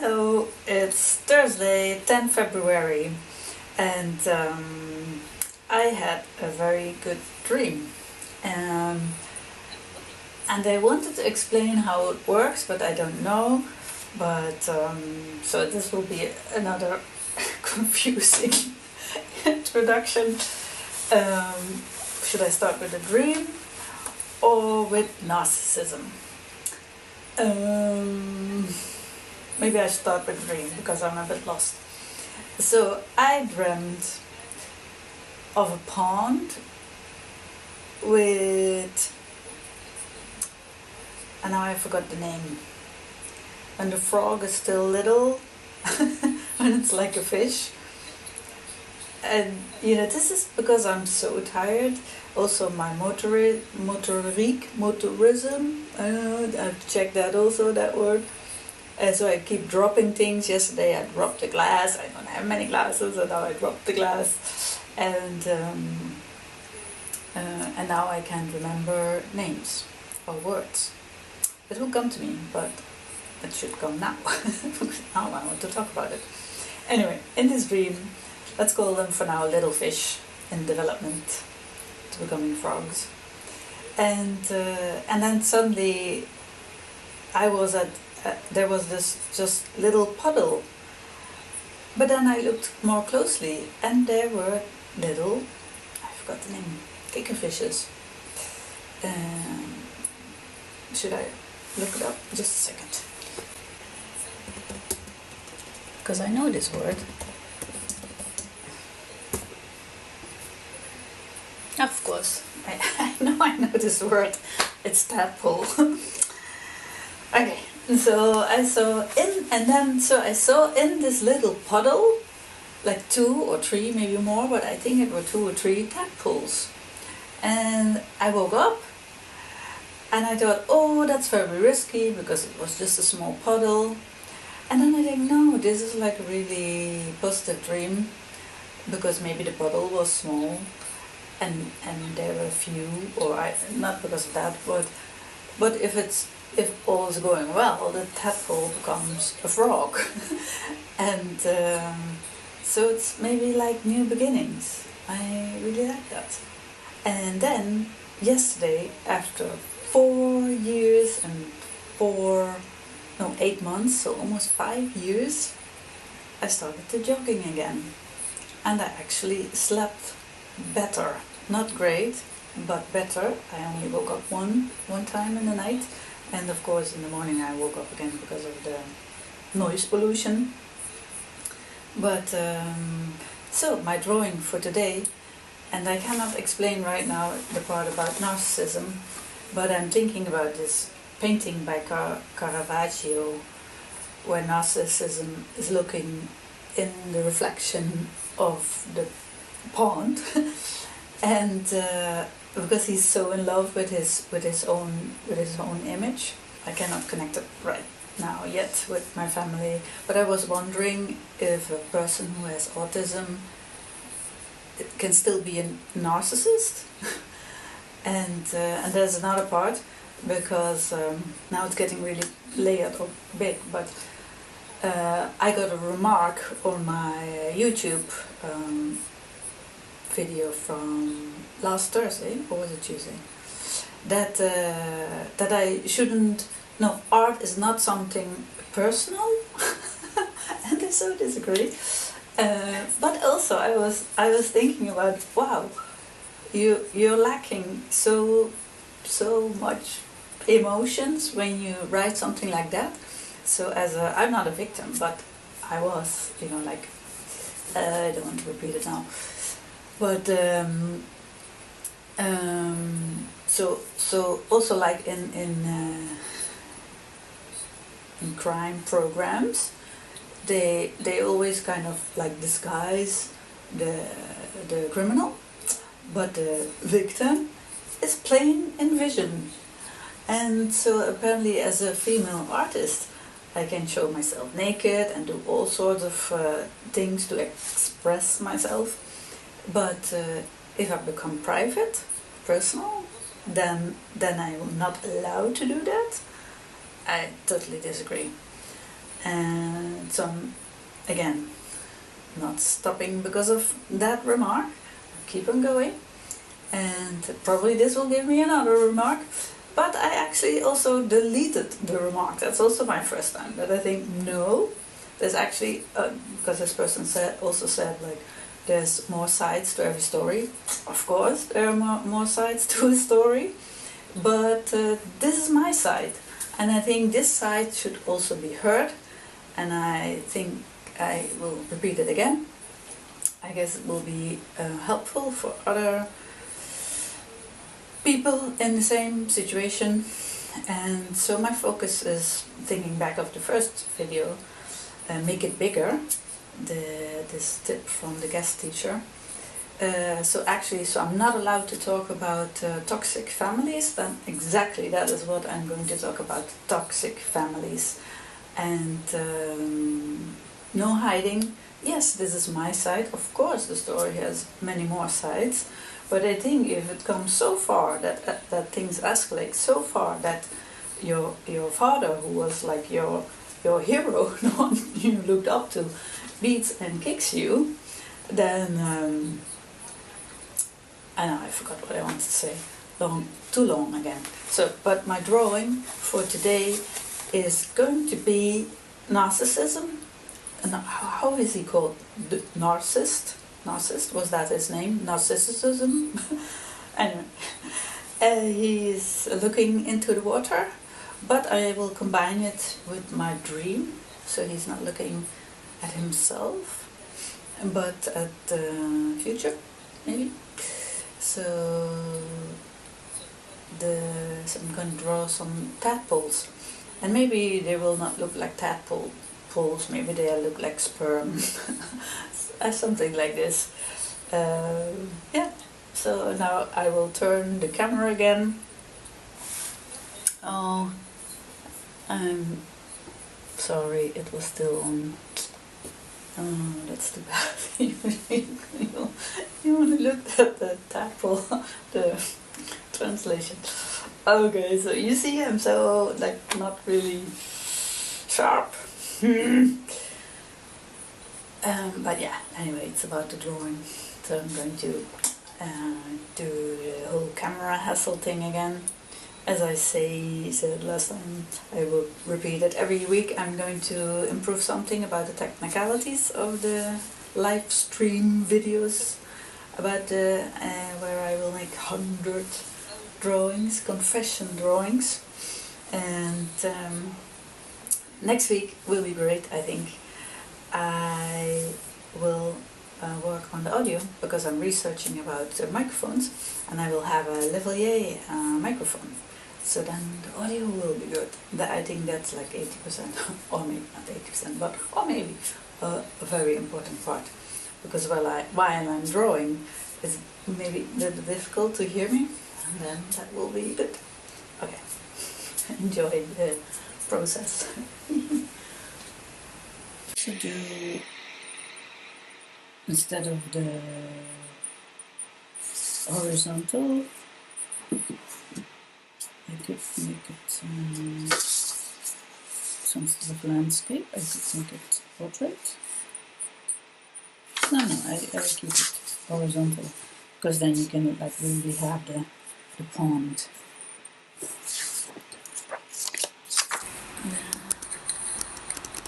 Hello, it's Thursday, 10 February, and I had a very good dream. And I wanted to explain how it works, but I don't know. But so this will be another confusing introduction. Should I start with a dream or with narcissism? Maybe I start with a dream because I'm a bit lost. So I dreamt of a pond with, and now I forgot the name, when the frog is still little, when it's like a fish. And this is because I'm so tired. Also my motorism, I've checked that also, that word. And so I keep dropping things. Yesterday I dropped a glass. I don't have many glasses, and now I dropped the glass. And now I can't remember names or words. It will come to me, but it should come now. Now I want to talk about it. Anyway, in this dream, let's call them for now little fish in development to becoming frogs. And then suddenly I was at there was this just little puddle, but then I looked more closely and there were little, I forgot the name, kikkervisjes. Should I look it up? Just a second, because I know this word. Of course, I know this word. It's tadpole. Okay, so I saw in this little puddle, like 2 or 3, maybe more, but I think it were 2 or 3 tadpoles. And I woke up and I thought, oh, that's very risky because it was just a small puddle. And then I think, no, this is like a really positive dream, because maybe the puddle was small. And there were a few, not because of that, but if all is going well, the tadpole becomes a frog, and so it's maybe like new beginnings. I really like that. And then yesterday, after 4 years and 8 months, so almost 5 years, I started to jogging again, and I actually slept better. Not great, but better. I only woke up one time in the night, and of course in the morning I woke up again because of the noise pollution. But so my drawing for today, and I cannot explain right now the part about narcissism, but I'm thinking about this painting by Caravaggio, where narcissism is looking in the reflection of the pond. And because he's so in love with his own image, I cannot connect it right now yet with my family. But I was wondering if a person who has autism can still be a narcissist. and there's another part, because now it's getting really layered or big. But I got a remark on my YouTube video from last Thursday, or was it Tuesday, that I shouldn't, no, art is not something personal. And I so disagree, but also I was thinking about, wow, you're lacking so much emotions when you write something like that. So I'm not a victim, but I was, like, I don't want to repeat it now. But so also, like in crime programs, they always kind of like disguise the criminal, but the victim is plain in vision. And so apparently, as a female artist, I can show myself naked and do all sorts of things to express myself. But if I become private, personal, then I'm not allowed to do that. I totally disagree. And so I'm, again, not stopping because of that remark. Keep on going. And probably this will give me another remark. But I actually also deleted the remark. That's also my first time. But I think, no, there's actually, because this person also said, like, there's more sides to every story. Of course, there are more sides to a story. But this is my side. And I think this side should also be heard. And I think I will repeat it again. I guess it will be helpful for other people in the same situation. And so my focus is thinking back of the first video, make it bigger, this tip from the guest teacher. So I'm not allowed to talk about toxic families. Then exactly that is what I'm going to talk about, toxic families. And no hiding. Yes, this is my side. Of course the story has many more sides. But I think if it comes so far that things escalate so far that your father, who was like your hero, the one you looked up to, beats and kicks you, then I know I forgot what I wanted to say. Too long again. So, but my drawing for today is going to be narcissism. How is he called? The narcissist? Narcissist, was that his name? Narcissism? Anyway, he's looking into the water, but I will combine it with my dream, so he's not looking at himself, but at the future, maybe. So I'm going to draw some tadpoles, and maybe they will not look like tadpoles, maybe they'll look like sperm. Something like this. Yeah, so now I will turn the camera again. Oh, I'm sorry, it was still on. Oh, that's too bad. You want to look at the tadpole, the translation. Okay, so you see I'm so, like, not really sharp. But yeah, anyway, it's about the drawing. So I'm going to do the whole camera hassle thing again. As I said last time, I will repeat it every week. I'm going to improve something about the technicalities of the live stream videos, about where I will make 100 drawings, confession drawings. And next week will be great, I think. I will work on the audio because I'm researching about microphones, and I will have a lavalier microphone, so then the audio will be good. I think that's like 80%, or maybe not 80%, but or maybe a very important part, because while I'm drawing, it's maybe a little difficult to hear me, and then that will be good. Okay, enjoy the process. To do, instead of the horizontal, I could make it so instead of landscape, I could make it portrait. No, I keep it horizontal, because then you can like really have the pond.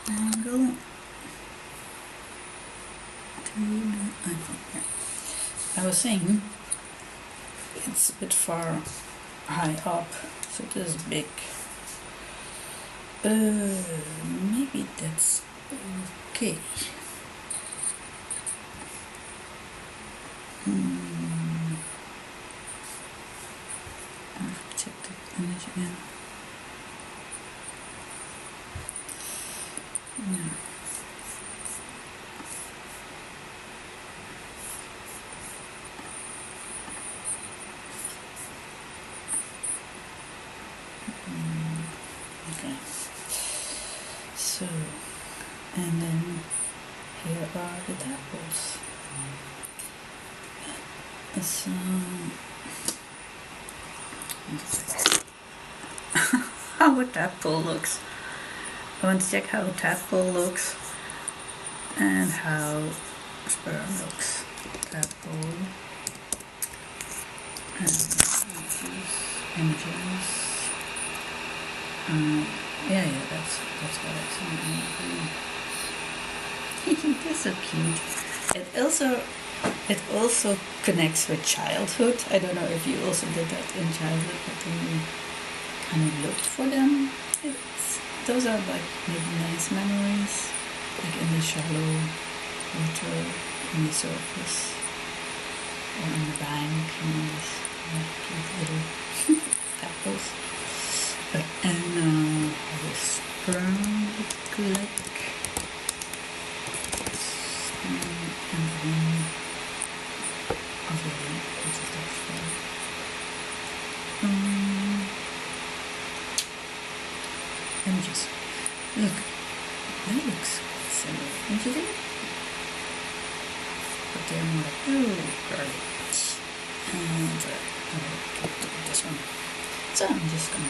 Angle. I was saying it's a bit far high up, so it is big. Maybe that's okay. I've checked the image again. Yeah. Okay. So, and then here are the tadpoles. So, how a tadpole looks. I want to check how tadpole looks and how sperm looks. Tadpole and images. Yeah, that's what I see. They're so cute. It also connects with childhood. I don't know if you also did that in childhood, but then you kind of looked for them. Those are like maybe nice memories, like in the shallow water, on the surface, or on the bank, these cute little tadpoles. And how the sperm look like. And then images. Look, that looks similar, don't you think? But they're more like, oh, girly. And this one. So I'm just going to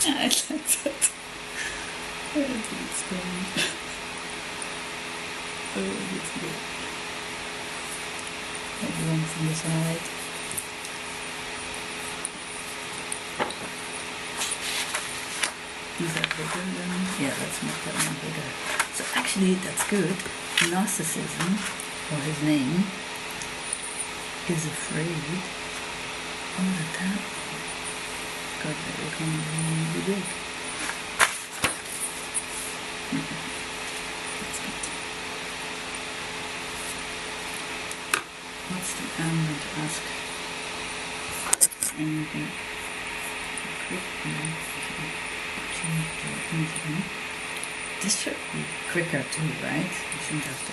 I like that. Oh, it's good. Oh, it's good. Maybe one from the side. Is that bigger then? Yeah, let's make that one bigger. So actually, that's good. Narcissism, or his name, is afraid of the tadpole. God, they're going to be really big. That's good. What's the I'm going to ask anything quick? This should be quicker too, right? You shouldn't have to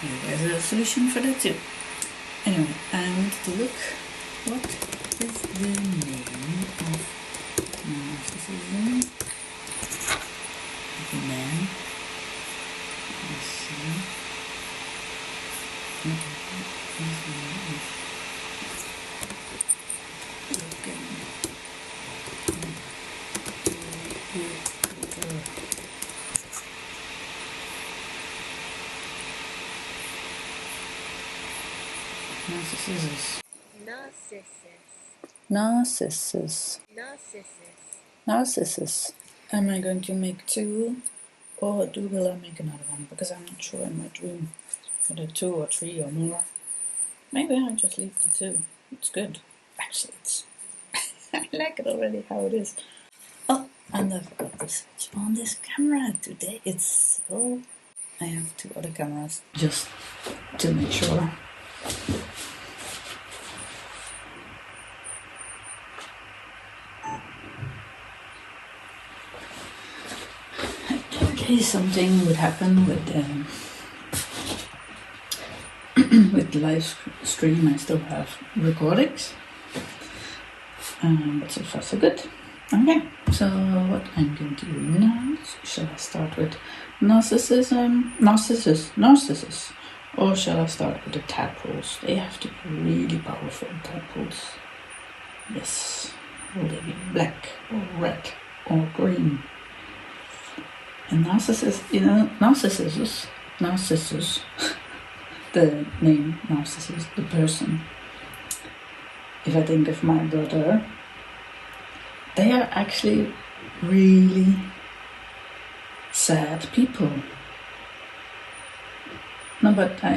maybe there's a solution for that too. Anyway, I want to look. What is the name of Narcissism? The man. Let's see. Narcissus. Narcissus. Narcissus. Am I going to make two, or will I make another one? Because I'm not sure in my dream whether 2 or 3 or more. Maybe I'll just leave the 2. It's good. Actually, it's I like it already how it is. Oh, and I forgot to switch on this camera today. It's so. I have 2 other cameras just to make sure. In case something would happen with with the live stream, I still have recordings, but so far so good. Okay, so what I'm going to do now, shall I start with Narcissus, or shall I start with the tadpoles? They have to be really powerful tadpoles. Yes, will they be black or red or green? And Narcissus, Narcissus, the name Narcissus, the person. If I think of my brother, they are actually really sad people. No, but I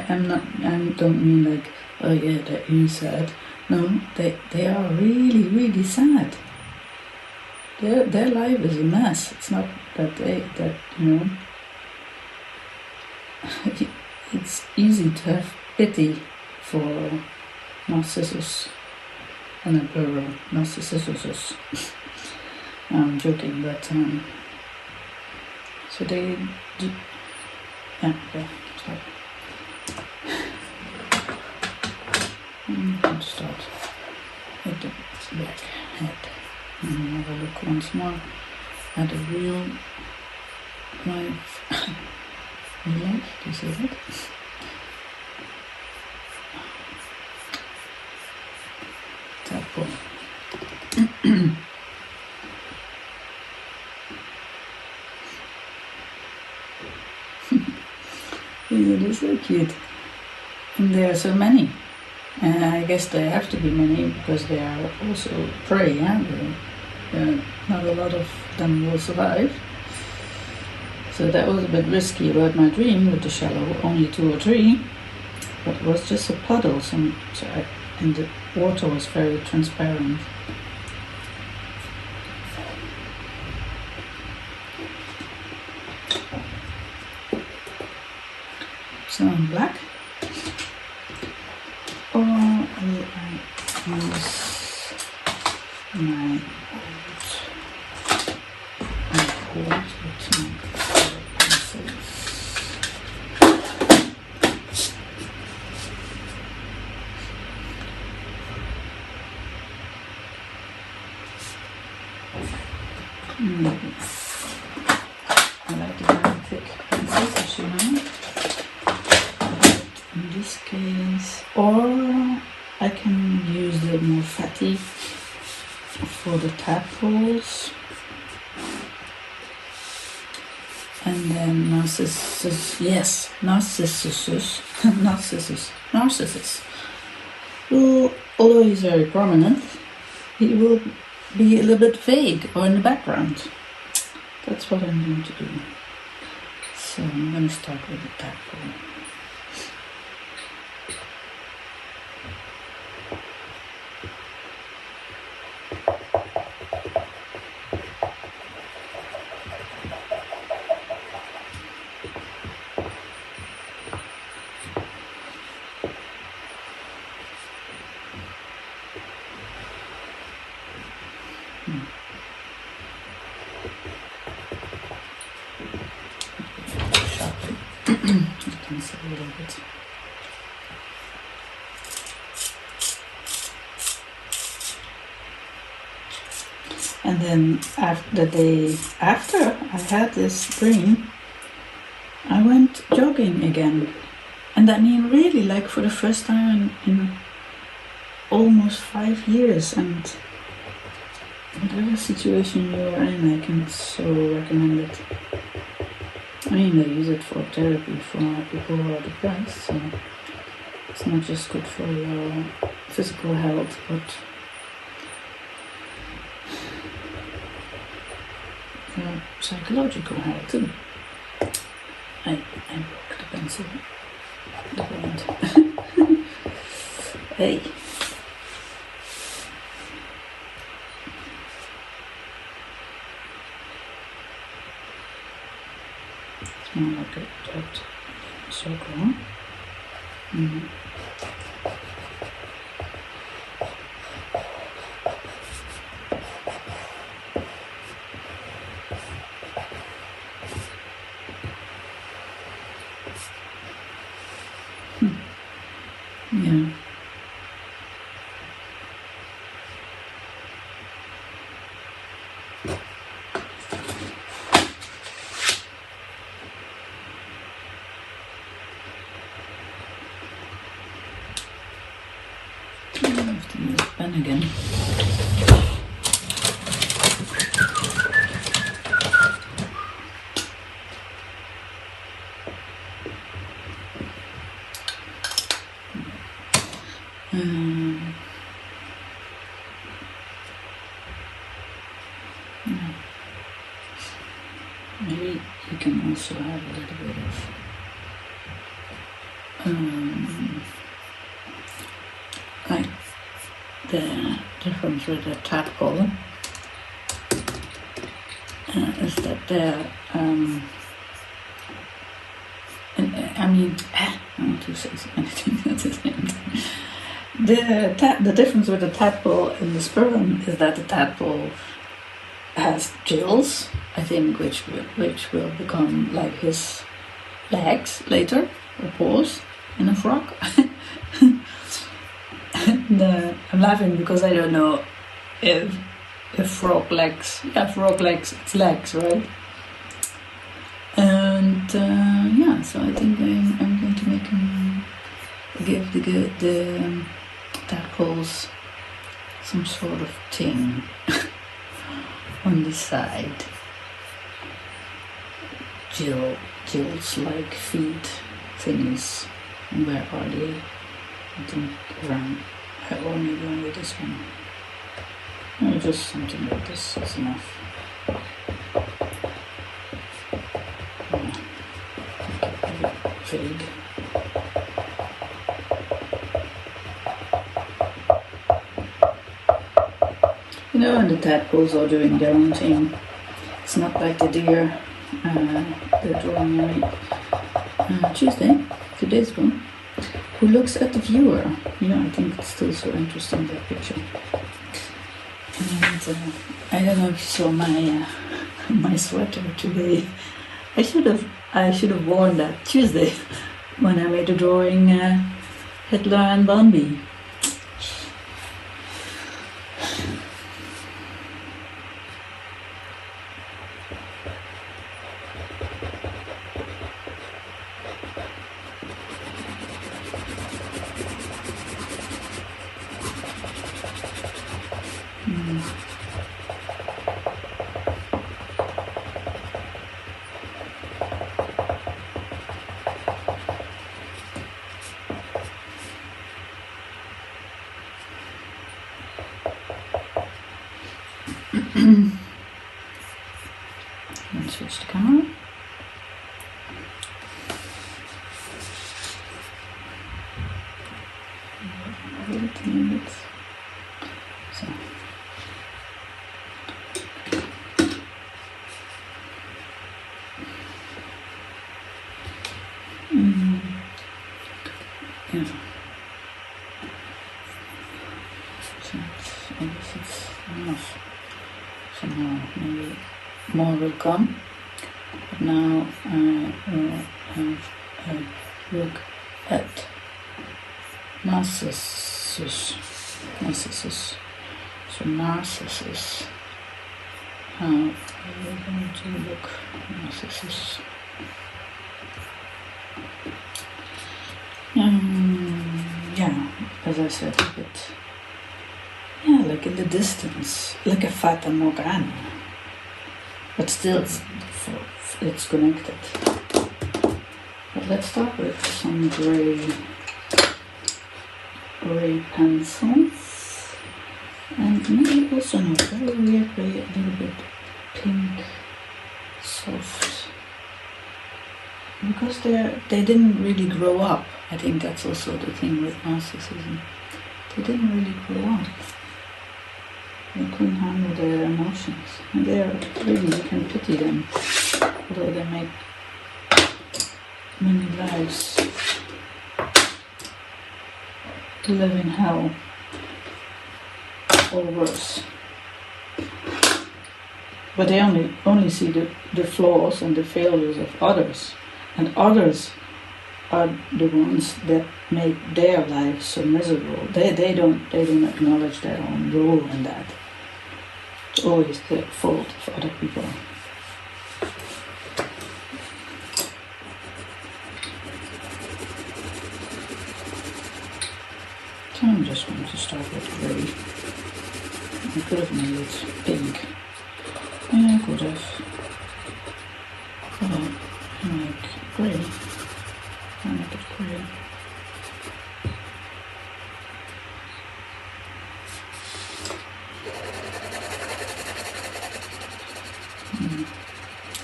don't mean like, oh yeah, they're really sad. No, they are really, really sad. Their life is a mess. It's not that it's easy to have pity for Narcissus and a plural, Narcissus. I'm joking, but so Yeah, okay, start. I'm going to start with the back head. And have a look once more at a real life. Real life, do you see that? Tadpole. It is so cute. And there are so many. And I guess there have to be many because they are also prey, yeah? Not a lot of them will survive. So that was a bit risky about my dream with the shallow, only 2 or 3. But it was just a puddle, and the water was very transparent. So I'm black. Or will I use my old pencils? Maybe. I like the very thick pencils, as you know. In this case, or I can use the more fatty for the tadpoles, and then Narcissus, yes, Narcissus, Narcissus will, although he's very prominent, he will be a little bit vague or in the background. That's what I'm going to do. So I'm going to start with the tadpole. You can see a little bit. And then the day after I had this dream, I went jogging again. And I mean really like for the first time in almost 5 years. And whatever situation you are in, I can so recommend it. I mean, they use it for therapy for people who are depressed, so it's not just good for your physical health, but your psychological health too. I broke the pencil. The point. Hey. More like a dot circle. Mm-hmm. Yeah. Pen again. Maybe you can also have a little bit of like the difference with the tadpole is that they're I mean I want to say anything at the same time. The difference with the tadpole and the sperm is that the tadpole has gills, I think, which will become like his legs later, or paws, in a frog. And, I'm laughing because I don't know if frog legs, frog legs, it's legs, right? And yeah, so I think I'm going to make him give the tadpoles some sort of thing on the side. Jill's like feet thingies. And where are they? I think around, or maybe only this one. No, just something like this is enough. Vague. You know, and the tadpoles are doing their own thing. It's not like the deer, the drawing I made Tuesday, today's one, who looks at the viewer. Yeah, I think it's still so interesting, that picture. And I don't know if you saw my my sweater today. I should have worn that Tuesday when I made the drawing Hitler and Bambi. And switch the camera. Wait a minute. So. Yeah. So I guess it's enough. Somehow maybe more will come. But now I will have a look at Narcissus. So Narcissus. How are we going to look Narcissus? Yeah, as I said, a bit, yeah, like in the distance, like a Fata Morgana, but still it's connected. But let's start with some gray pencils, and maybe also not very weird way, a little bit pink, soft, because they didn't really grow up. I think that's also the thing with narcissism. They didn't really grow up. They couldn't handle their emotions. And they're really, you can pity them. Although they make many lives to live in hell or worse. But they only see the flaws and the failures of others. And others are the ones that make their lives so miserable. They don't acknowledge their own role in that. It's always the fault of other people. So I'm just going to start with grey. I could have made it pink. Yeah, I could have. But I like grey. I'll make it grey.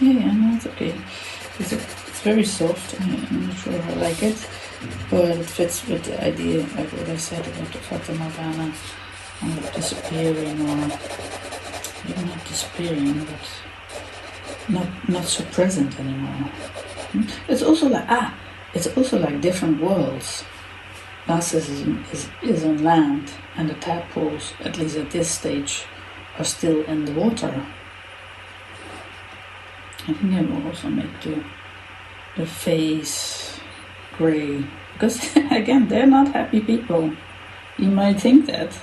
Yeah, no, it's okay. It's very soft. I'm not sure I like it, but it fits with the idea of what I said about the Fata Morgana kind of disappearing, or maybe not disappearing, but not so present anymore. It's also like different worlds. Narcissism is on land, and the tadpoles, at least at this stage, are still in the water. I think I will also make the the face grey, because again, they're not happy people. You might think that,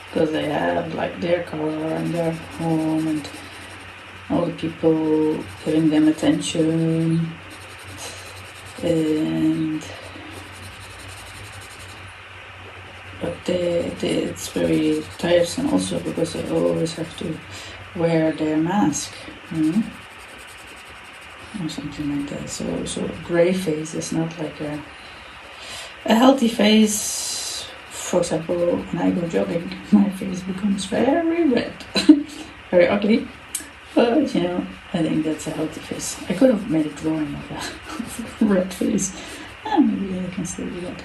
because they have like their car and their home and all the people giving them attention, and but it's very tiresome also, because they always have to wear their mask, or something like that. So a grey face is not like a healthy face. For example, when I go jogging, my face becomes very red, very ugly. But I think that's a healthy face. I could have made a drawing of a red face. Maybe I can still do that.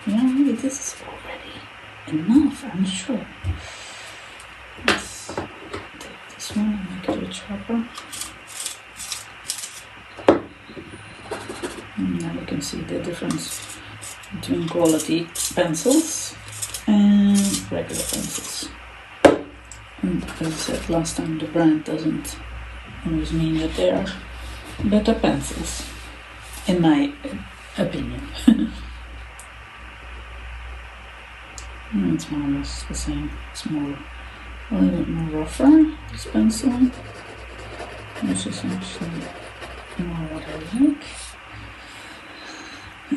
Yeah, maybe this is already enough, I'm sure. Let's take this one and make it a chopper. And now we can see the difference between quality pencils and regular pencils. And as I said last time, the brand doesn't always mean that they are better pencils, in my opinion. It's more or less the same. It's a little bit more rougher, this pencil, which is actually more what I like.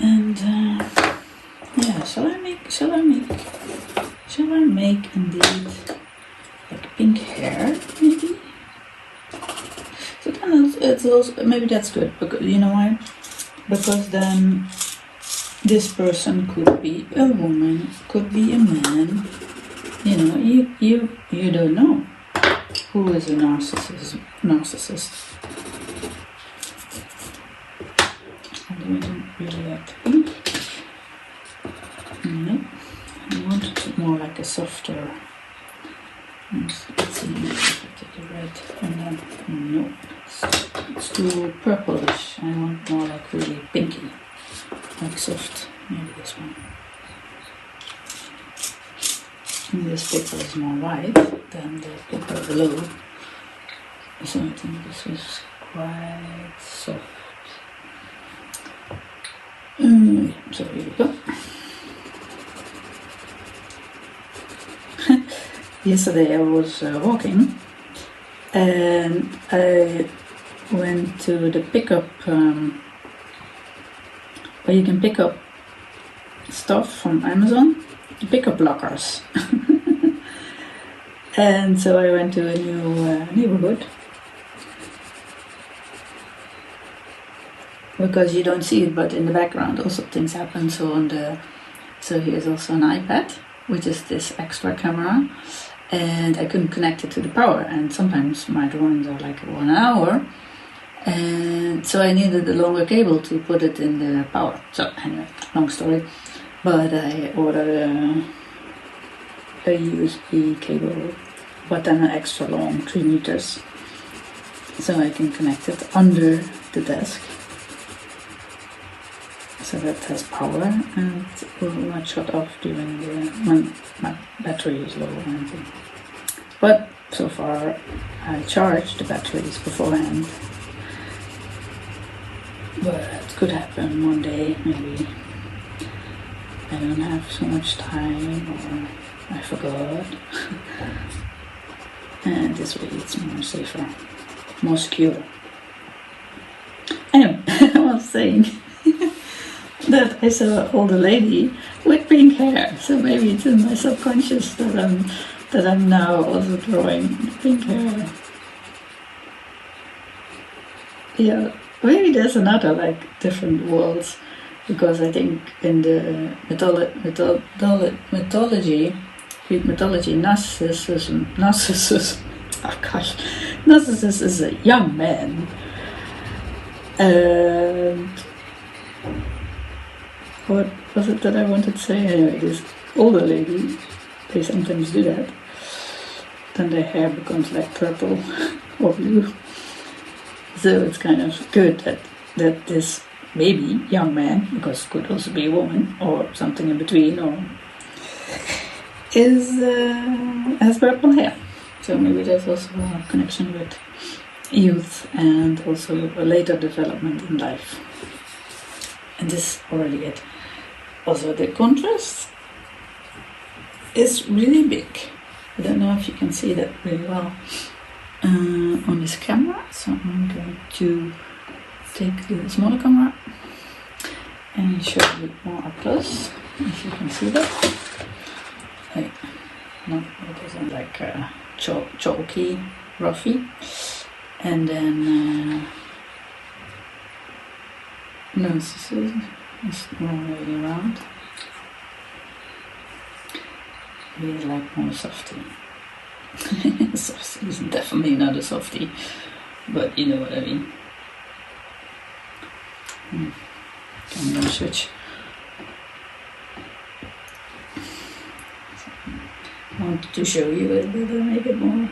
And yeah, shall I make indeed like pink hair, maybe? So then it's also, maybe that's good, because you know why? Because then this person could be a woman, could be a man. You don't know who is a narcissist. I don't really like the pink. No, I wanted it more like a softer. Let's see if I take a red, and then no, it's too purplish. I want more like really pinky, like soft. Maybe this one. And this paper is more white than the paper below, so I think this is quite soft. So here we go. Yesterday I was walking, and I went to the pickup where you can pick up stuff from Amazon, the pickup lockers. And so I went to a new neighborhood, because you don't see it, but in the background also things happen. So here's also an iPad, which is this extra camera, and I couldn't connect it to the power, and sometimes my drawings are like 1 hour, and so I needed a longer cable to put it in the power. So anyway, long story, but I ordered a USB cable, but then an extra long, 3 meters, so I can connect it under the desk, so that has power and will not shut off during when my battery is low or anything. But so far I charged the batteries beforehand, but it could happen one day, maybe I don't have so much time or I forgot. And this way it's more safer, more secure. Anyway, I was saying that I saw an older lady with pink hair, so maybe it's in my subconscious that I'm now also drawing pink hair. Yeah, maybe there's another like different worlds, because I think in the mythology, Greek mythology, Narcissus, oh gosh, Narcissus is a young man, and what was it that I wanted to say? Anyway, this older lady, they sometimes do that. Then their hair becomes like purple or blue. So it's kind of good that this maybe young man, because it could also be a woman or something in between, or has purple hair. So maybe there's also a connection with youth and also a later development in life. And this is already it. Also the contrast is really big. I don't know if you can see that really well on this camera. So I'm going to take the smaller camera and show you more up close, if you can see that. Hey, no, it isn't like chalky, roughy. And then Narcissus is more way around. He's like more softy. Softy is definitely not a softy, but you know what I mean. I'm gonna switch. I wanted to show you it, but I make it more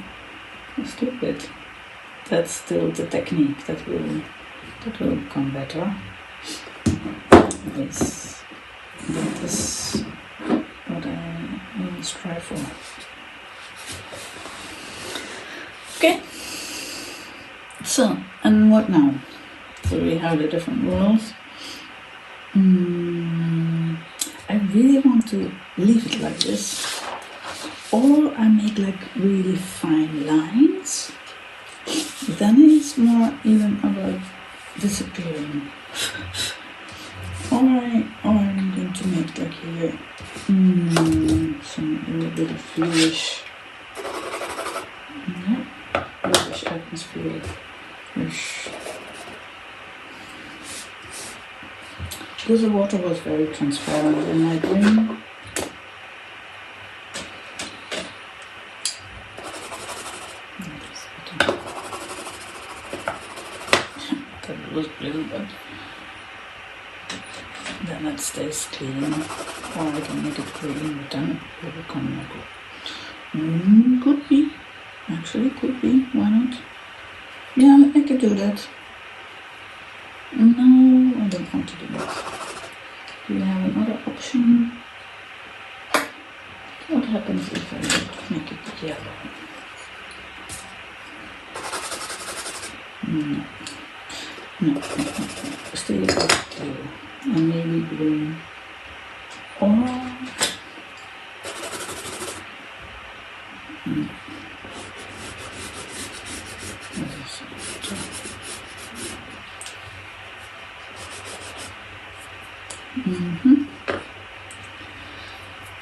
stupid. That's still the technique that will come better. Yes, that is what I will strive for. Okay. So, and what now? So we have the different worlds. I really want to leave it like this, or I make like really fine lines. Then it's more even about disappearing. Or I'm going to make like here some a little bit of bluish, bluish atmosphere. Because the water was very transparent in my dream. That was blue, but then it stays clean. Or I can make it green, but then it will become like could be. Actually, could be. Why not? Yeah, I could do that. No, I don't want to do that. Do we have another option? What happens if I make it yellow? No. Stay with blue. And maybe green. Or...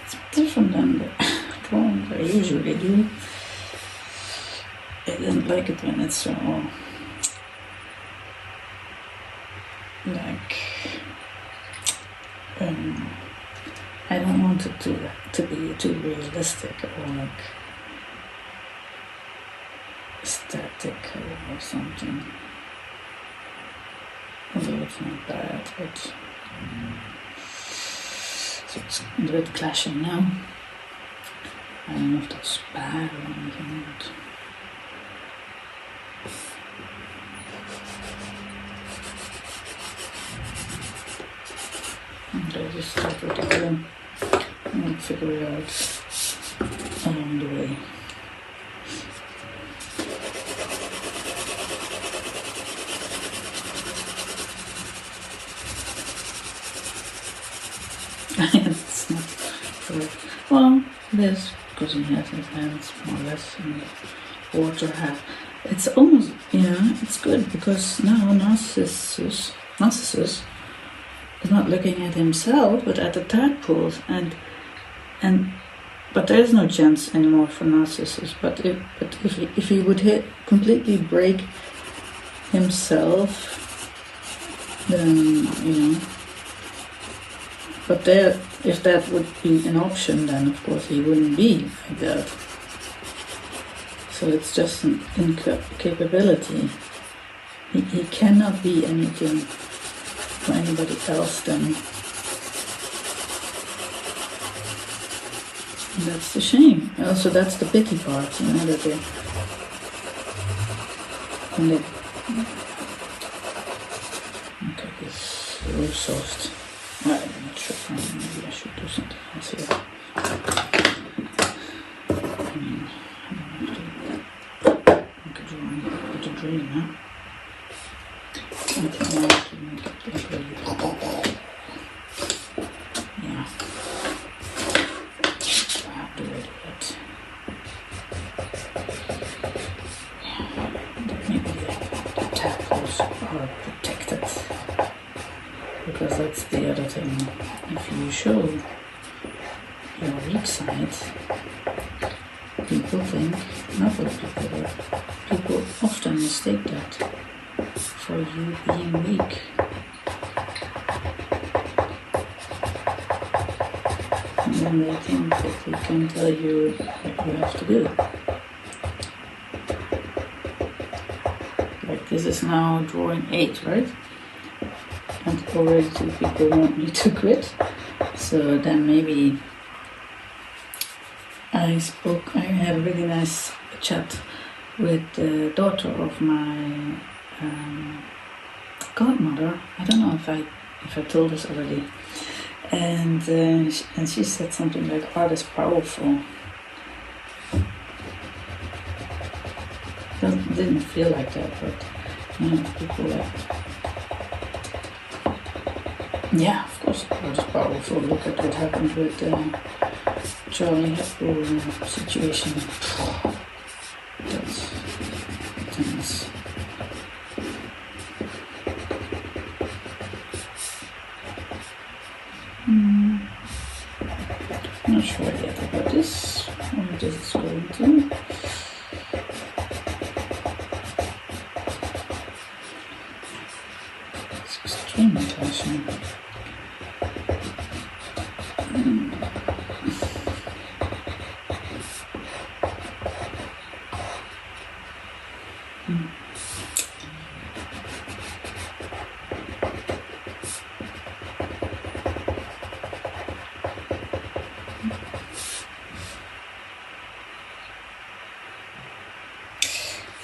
It's different than the drawings I usually do. I don't like it when it's so like I don't want it to be too realistic or like static or something. Although it's not bad, but so it's a bit clashing now. I don't know if that's bad or anything, but okay, just start with the color and figure it out along the way. It's not correct. Well, it is because he has his hands more or less in the water have. It's almost, it's good because now Narcissus is not looking at himself but at the tadpoles but there is no chance anymore for Narcissus. But if he would completely break himself, then But if that would be an option, then of course he wouldn't be like that. So it's just an incapability. He cannot be anything for anybody else then. And that's the shame. Also, that's the pity part, that okay, this is really soft. I'm not sure. Maybe I should do something else here. I don't know if drawing with a dream, huh? I think I want to make it bigger. Yeah. How do I do it? Yeah. Maybe the tackles are protected. Because that's the other thing. If you show your weak side, people think, not all people, but people often mistake that for you being weak. And then they think that they can tell you what you have to do. Like this is now drawing 8, right? And already 2 people want me to quit. So then maybe I had a really nice chat with the daughter of my godmother. I don't know if I told this already. And she said something like, art is powerful. Didn't feel like that, but you know, people like, yeah, of course art is powerful. Look at what happened with Charlie Hebdo situation. That's intense. I'm not sure yet about this, what this is going to. It's extremely clashing.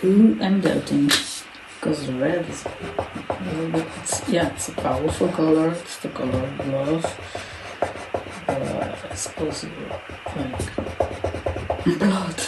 Ooh, I'm doubting, because the red is it's a powerful color, it's the color of love, but it's also like blood.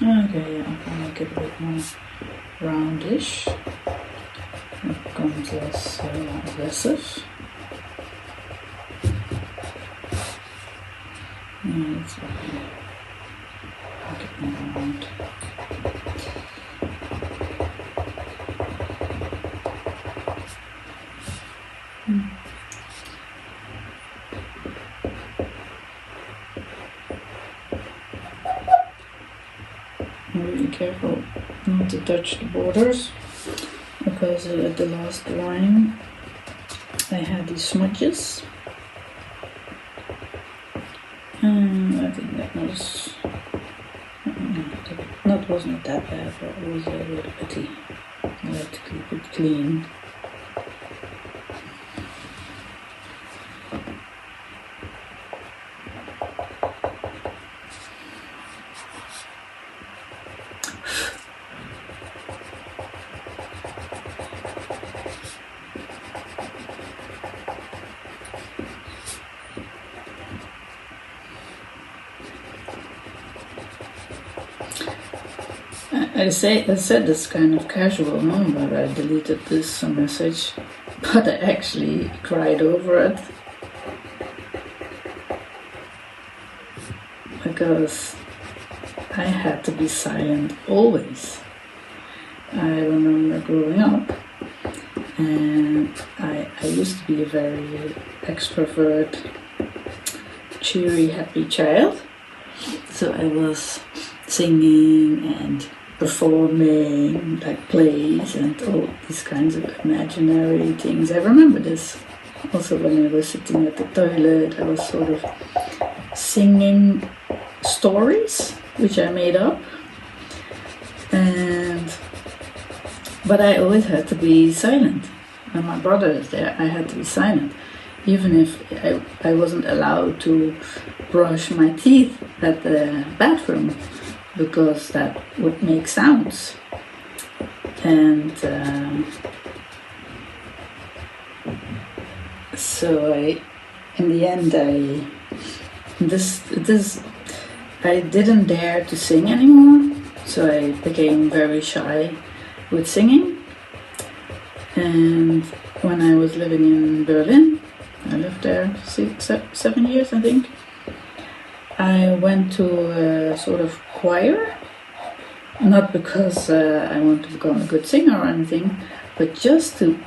Okay, yeah, I can make it a bit more roundish. It becomes less aggressive. Yeah, it's okay. Make it more round. I'm really careful not to touch the borders, because at the last drawing I had these smudges, and I think that wasn't that bad, but it was a little pity. I like to keep it clean. I said this kind of casual, no? But I deleted this message, but I actually cried over it, because I had to be silent always. I remember growing up, and I used to be a very extrovert, cheery, happy child, so I was singing and performing like plays and all these kinds of imaginary things. I remember this also when I was sitting at the toilet. I was sort of singing stories which I made up, But I always had to be silent. When my brother is there, I had to be silent. Even if I wasn't allowed to brush my teeth at the bathroom, because that would make sounds. And so in the end, I didn't dare to sing anymore. So I became very shy with singing. And when I was living in Berlin, I lived there 7 years, I think. I went to a sort of choir, not because I want to become a good singer or anything, but just to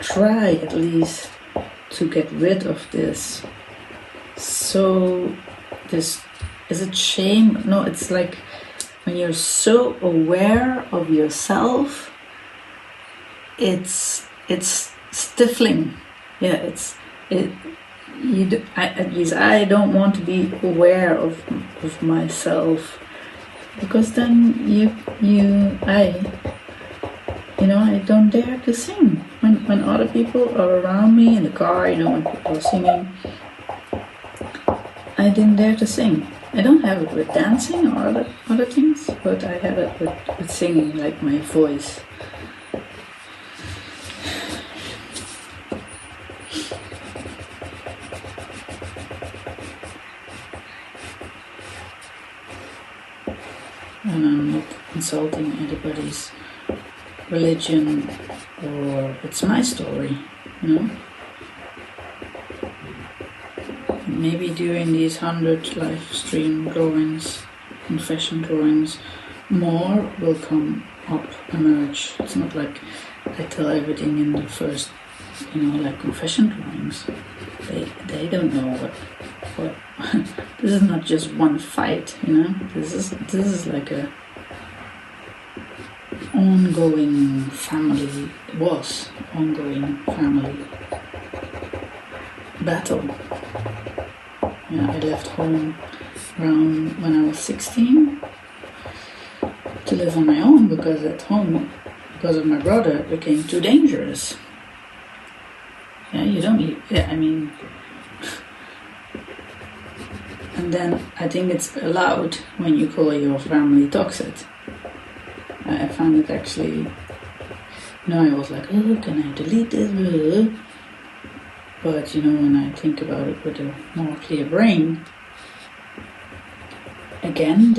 try at least to get rid of this. So this, is it shame? No, it's like when you're so aware of yourself, it's stifling. Yeah, at least I don't want to be aware of myself, because then I don't dare to sing when other people are around me in the car. When people are singing, I didn't dare to sing. I don't have it with dancing or other things, but I have it with singing, like my voice. And I'm not insulting anybody's religion, or it's my story, Maybe during these 100 live stream drawings, confession drawings, more will come up, emerge. It's not like I tell everything in the first, like confession drawings. They don't know what this is not just one fight, This is like a ongoing family battle. I left home around when I was 16 to live on my own, because at home, because of my brother, it became too dangerous. And then I think it's allowed when you call your family toxic. I found it actually, I was like, oh, can I delete this? But when I think about it with a more clear brain, again,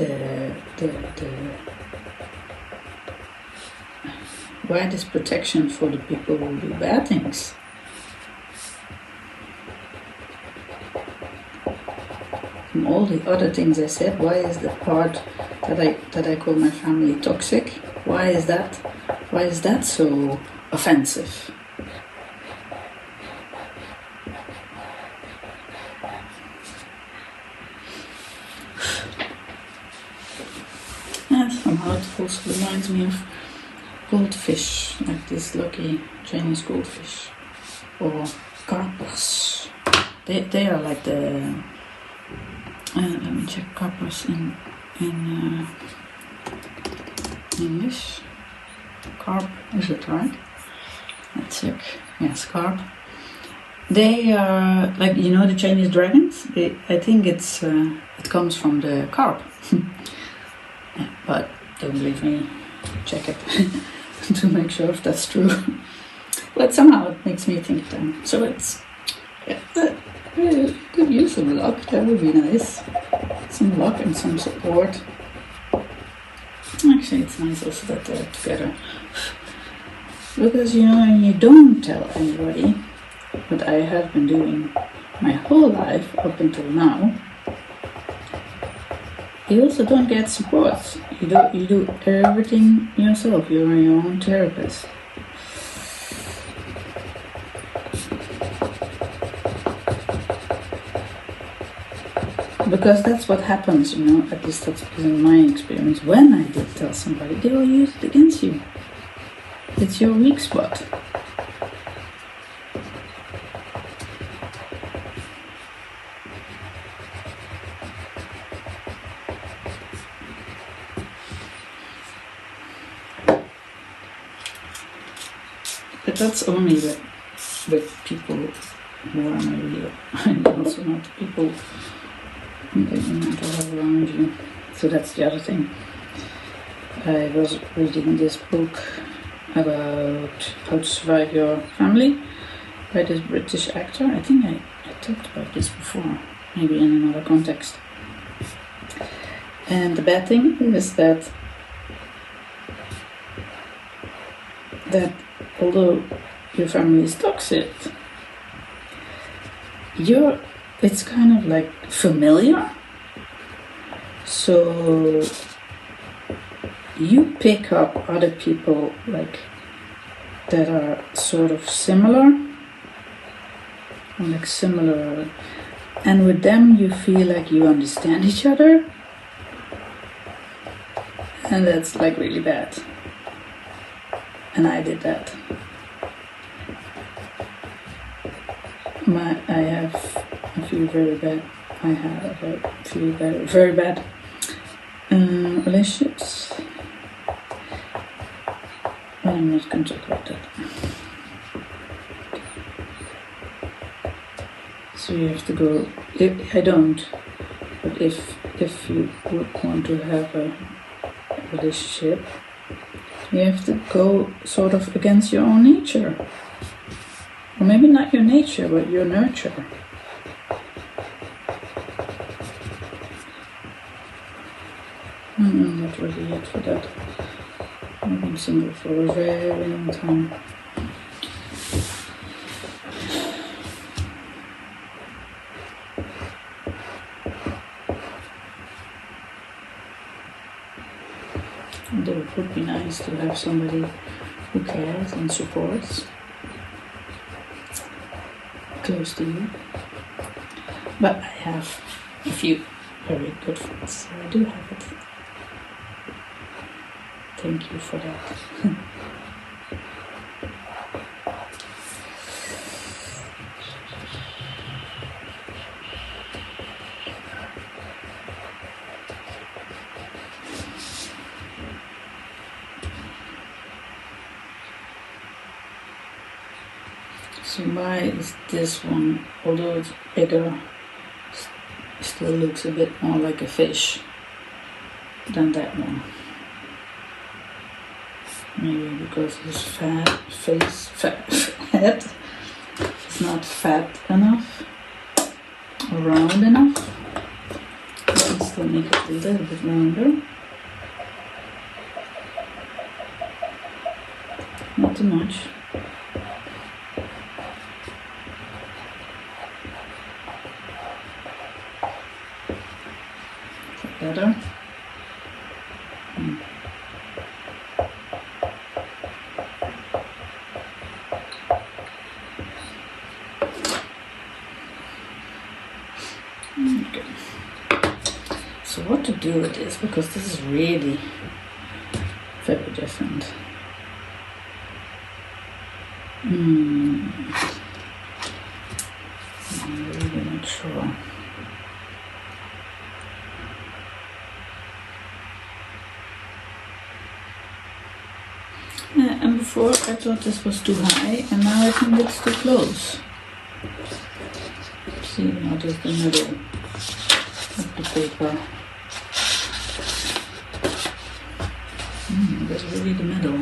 why this protection for the people who do bad things? From all the other things I said, why is the part that I call my family toxic? Why is that so offensive? Somehow it also reminds me of goldfish, like this lucky Chinese goldfish, or carpers. They are like the. Let me check carpers in English. Carp, is it right? Let's check. Yes, carp. They are like the Chinese dragons. I think it comes from the carp. But don't believe me, check it to make sure if that's true. But somehow it makes me think then. So it's could use some luck, that would be nice. Some luck and some support. Actually, it's nice also that they're together. Because you don't tell anybody, what I have been doing my whole life up until now, you also don't get support. You do everything yourself. You're your own therapist. Because that's what happens, at least that's in my experience. When I did tell somebody, they will use it against you. It's your weak spot. But that's only with people who are maybe also not people that you might have around you. So that's the other thing. I was reading this book about how to survive your family by this British actor. I think I talked about this before, maybe in another context. And the bad thing is that although your family is toxic, it's kind of like familiar. So you pick up other people like that are sort of similar, and with them you feel like you understand each other, and that's like really bad. And I did that. I have a few very bad relationships. But I'm not going to talk about that. So you have to go. I don't. But if you would want to have a relationship, you have to go sort of against your own nature. Or maybe not your nature, but your nurture. I'm not ready yet for that. I've been single for a very long time. Although it would be nice to have somebody who cares and supports close to you. But I have a few very good friends, so I do have it. Thank you for that. So why is this one, although it's bigger, still looks a bit more like a fish than that one? Maybe because his head is not fat enough or round enough. I can still make it a little bit rounder. Not too much. Is that better? So what to do with this, because this is really very different. I'm really not sure. And before I thought this was too high, and now I think it's too close. See, now there's the middle of the paper. That's really the middle.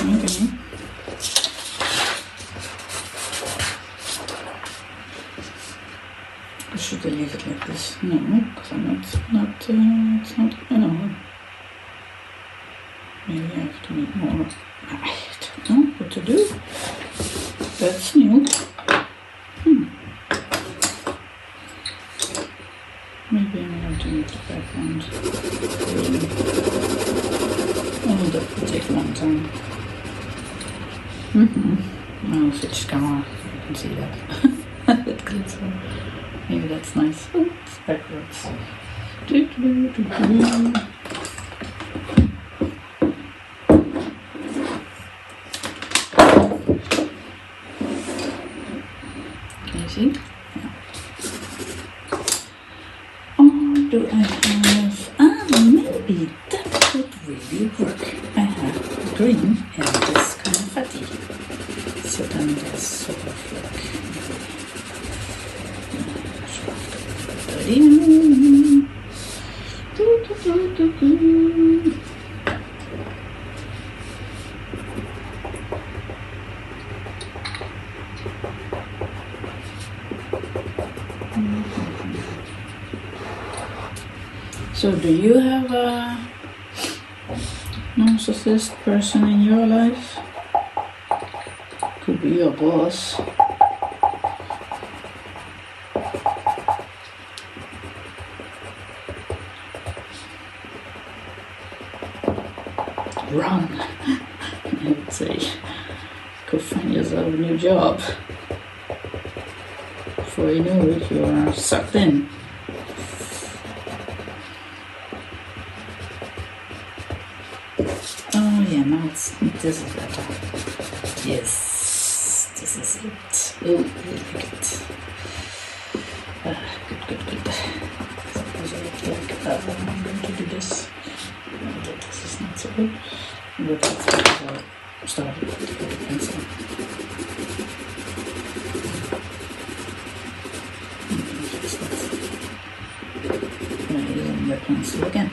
Okay. Or should I leave it like this? No, because I'm it's not, maybe I have to make more. I don't know what to do. That's new. Maybe I'm going to make the background green. Oh, that will take a long time. I'll switch camera so you can see that. That glitter. Maybe that's nice. Oh, it's backwards. Can you see? Yeah. Or do I have... maybe that could really work. I have green and this confetti. So then there's sort of like So do you have a narcissist person in your life? Could be your boss. Run, I would say. Go find yourself a new job. Before you know it, you are sucked in. Oh yeah, now this is better. Yes, this is it. Oh, I like it. Good. Suppose I look like I'm going to do this. This is not so good. But that's what I started with the pencil. Fix that. By using the pencil again.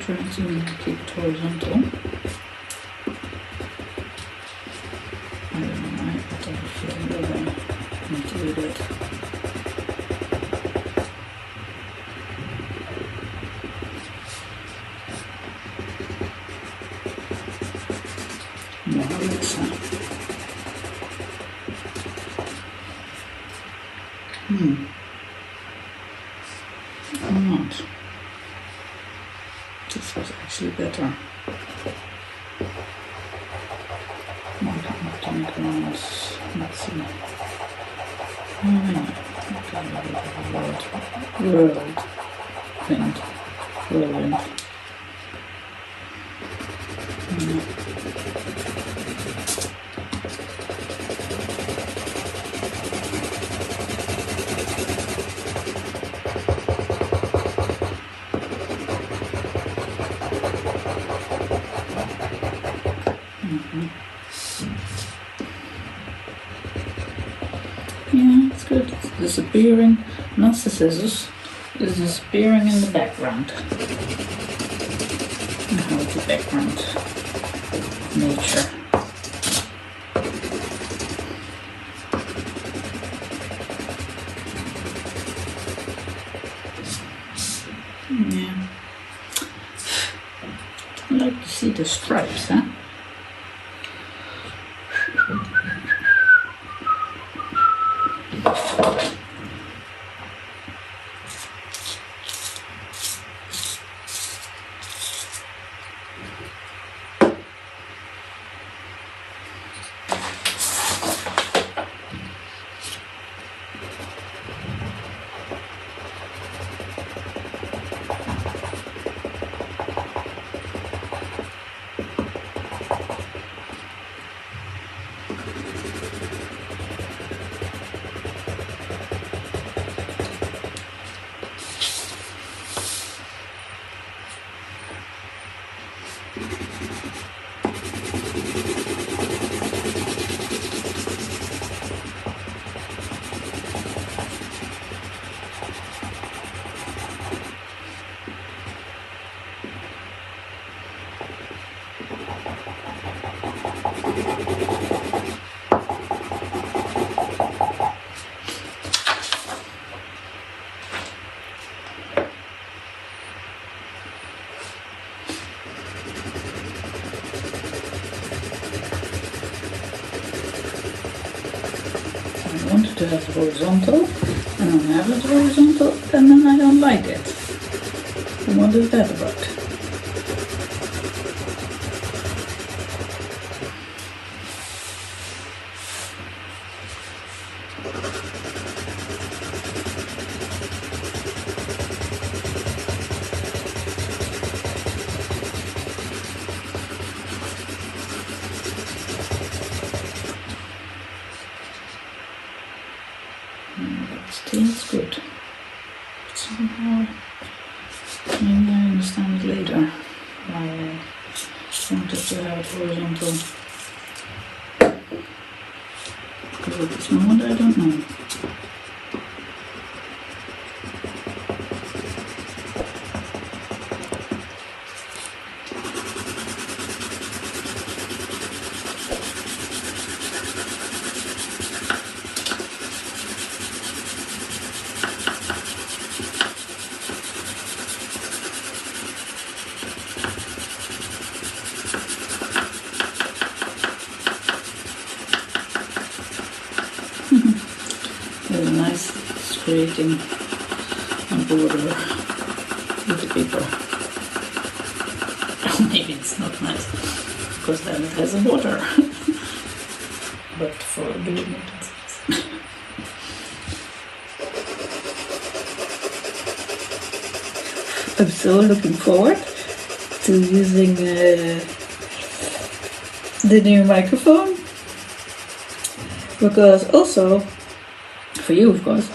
Try to keep it horizontal. I don't know why, but I feel that I need to do that. More Alexa. Or not. This was actually better. Atomic rounds. Let's see. World. Wind. Whirlwind. Yeah, it's good. It's disappearing. Narcissus is disappearing in the background. How the background nature. Yeah. I like to see the stripes, huh? I wanted to have it horizontal, and when I have it horizontal, then I don't like it. And what is that about? That tastes good. Somehow, maybe I understand it later why I wanted to have it horizontal. Because at this moment I don't know. Very nice, it's creating a border with the paper. Maybe it's not nice, because then it has a border. But for doing it, it's nice. I'm so looking forward to using the new microphone. Because also, for you of course,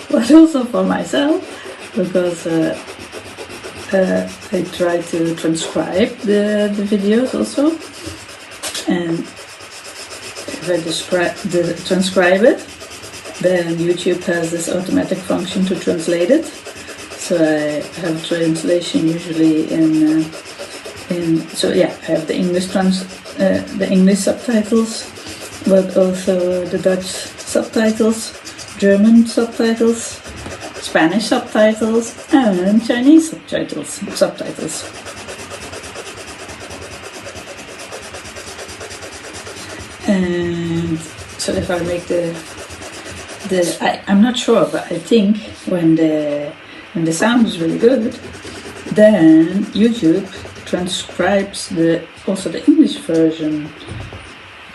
but also for myself, because I try to transcribe the videos also, and if I transcribe it, then YouTube has this automatic function to translate it. So I have translation usually so yeah, I have the English subtitles, but also the Dutch subtitles, German subtitles, Spanish subtitles, and Chinese subtitles. And so if I make I'm not sure, but I think when the sound is really good, then YouTube transcribes also the English version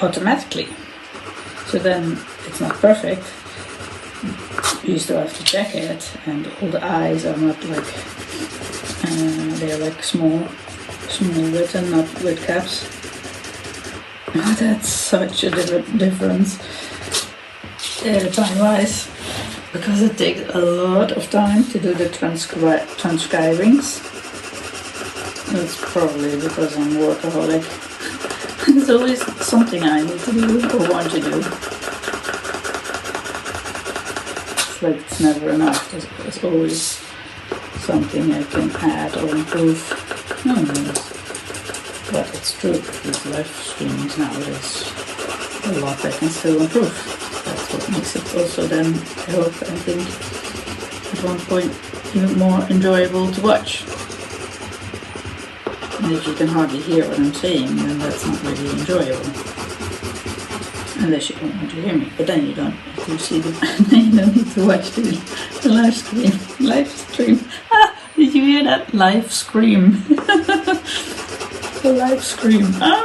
automatically. So then it's not perfect. You still have to check it, and all the eyes are not like they're like small written, not with caps. Oh, that's such a difference time-wise, because it takes a lot of time to do the transcribings. That's probably because I'm workaholic. There's always something I need to do or want to do. It's like it's never enough. There's always something I can add or improve. No, but it's true. With live streams nowadays, a lot I can still improve. That's what makes it also then, I think, at one point even more enjoyable to watch. And if you can hardly hear what I'm saying, then that's not really enjoyable. Unless you don't want to hear me, but then you don't. If you see then you don't need to watch the live stream. Live stream. Ah, did you hear that? Live scream. The live scream. Ah.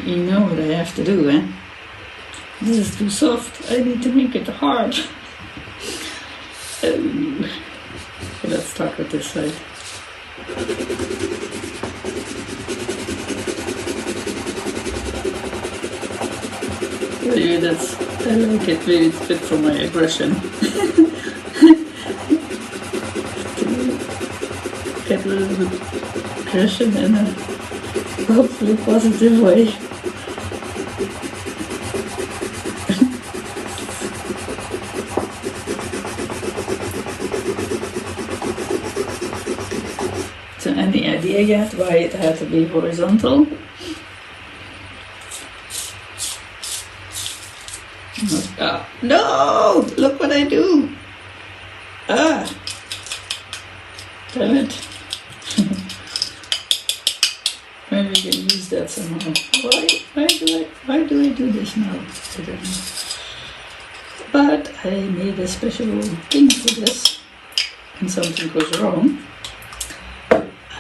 You know what I have to do, eh? This is too soft. I need to make it hard. Okay, let's start with this side. Maybe I like it. Maybe it's a bit for my aggression. To get a little bit of aggression in a hopefully positive way. So any idea yet why it had to be horizontal? No! Look what I do! Ah! Damn it. Maybe we can use that somehow. Why do I do this now? I don't know. But I made a special thing for this. And something goes wrong.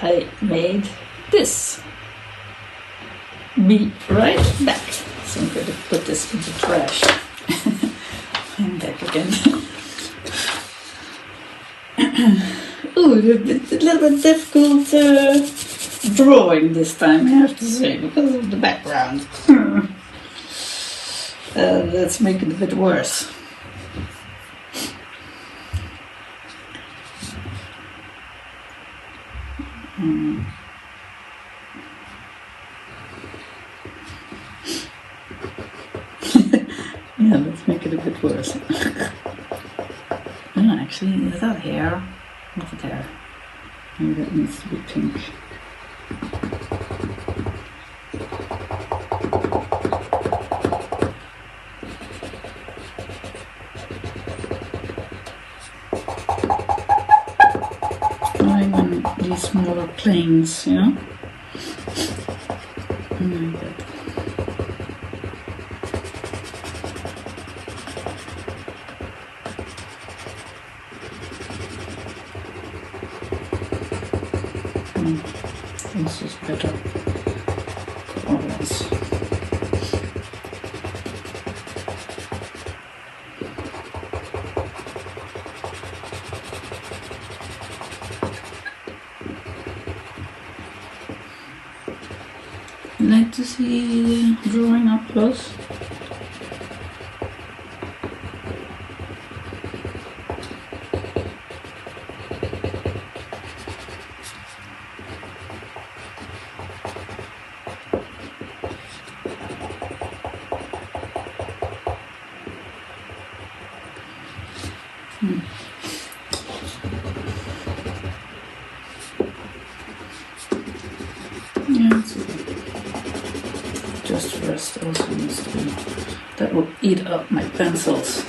I made this. Be right back. So I'm going to put this into trash. I'm back again. Ooh, a little bit difficult drawing this time, I have to say, because of the background. Let's make it a bit worse. Yeah, let's make it a bit worse. Actually, is that hair? Not there. Maybe that needs to be pink. Drawing on these smaller planes, you know? Like that. This is better for us. Like to see the drawing up close? Yeah, it's okay. Just rest also needs to be. That will eat up my pencils.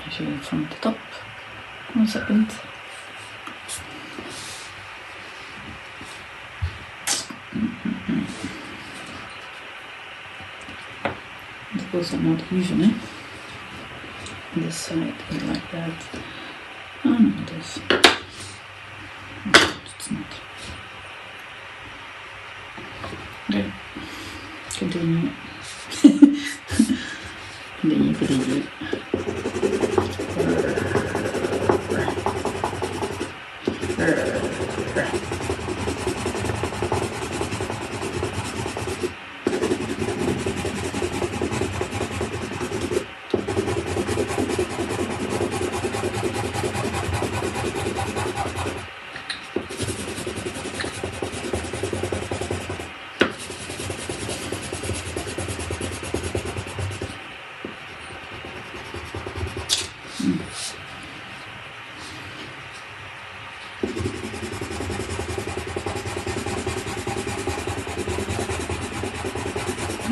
Actually, from the top. 1 second. Those are not even, eh? This side is like that. Oh no, it is. No, it's not. Okay. Continue. Continue.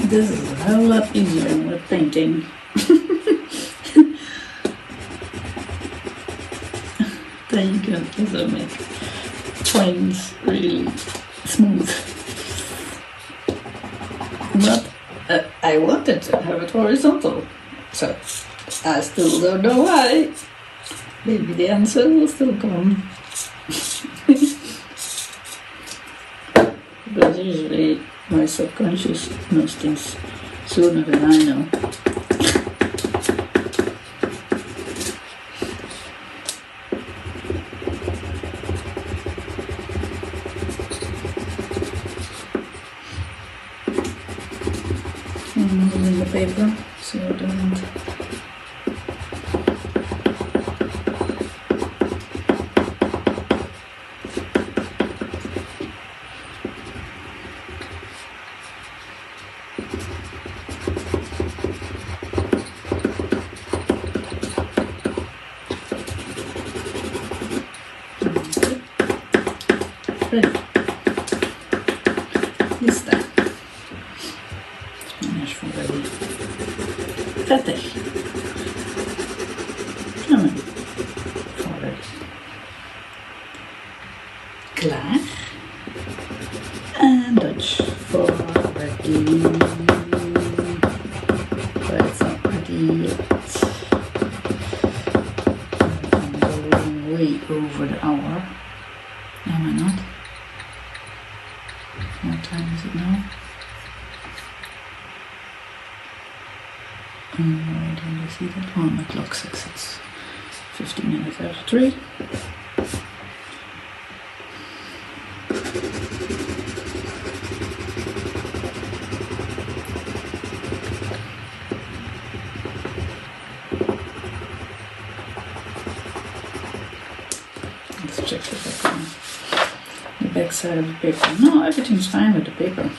This is a whole lot easier with painting. Then you can also make planes really smooth. But I wanted to have it horizontal, so I still don't know why. Maybe the answer will still come. Because usually my subconscious knows things sooner than I know. I'm moving the paper so I don't. Is daar. En is voor ready. Vettig. Klemmen. Vooruit. Klaar. En Dutch for ready. But it's not ready yet. I'm going way over the hour. Am I not? What time is it now? Why don't you see that? Oh, my clock says it's 15 minutes after 3. Let's check the back side of the paper. No, everything's fine with the paper.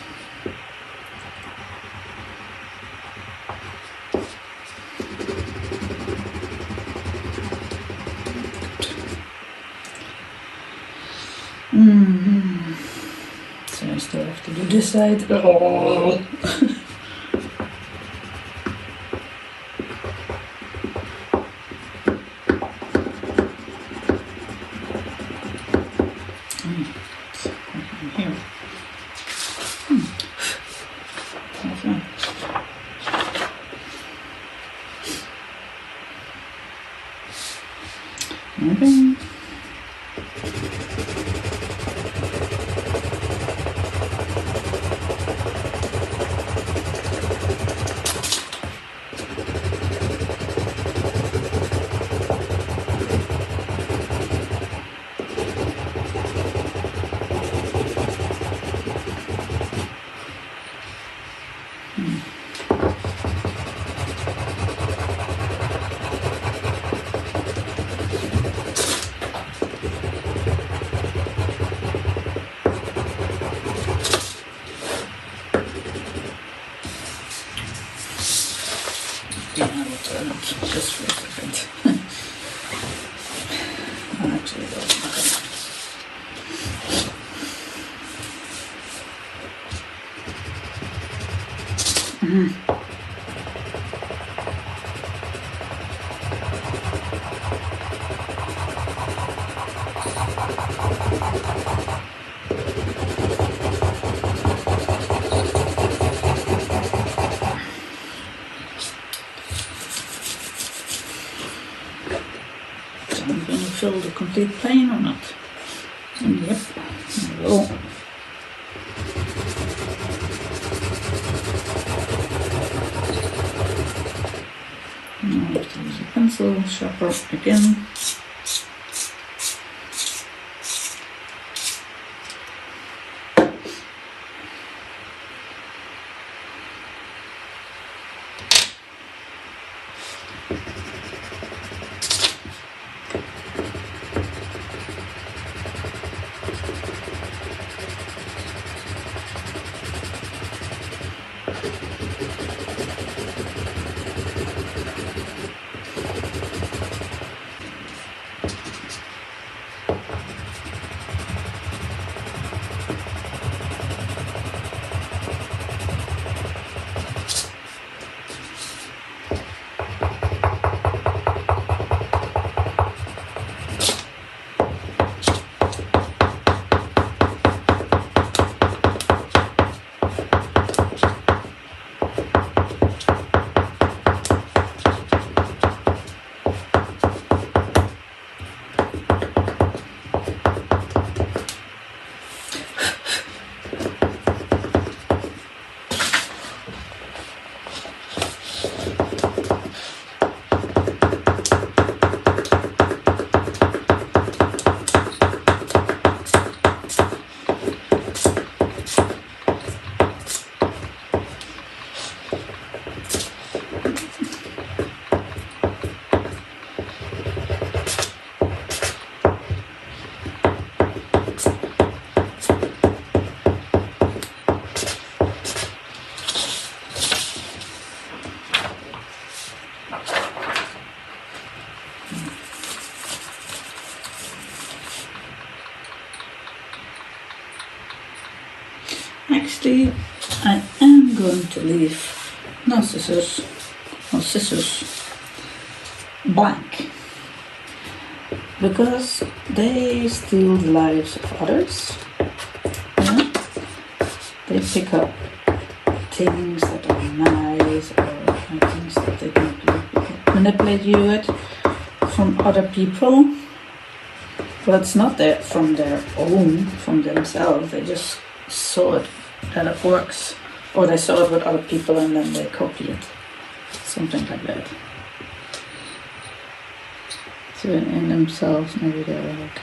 So I still have to do this side. Oh. Here. That's right. Okay. Just for a second. Actually, it doesn't matter. I'm going to fill the complete plane or not? Yep, I will. Now I have to use a pencil sharpener again. Actually, I am going to leave Narcissus blank because they steal the lives of others. Yeah? They pick up things that are nice or things that they don't manipulate you with from other people. But it's not that from their own, from themselves. They just saw it that it works, or they saw it with other people and then they copy it. So something like that. So in themselves, maybe they're like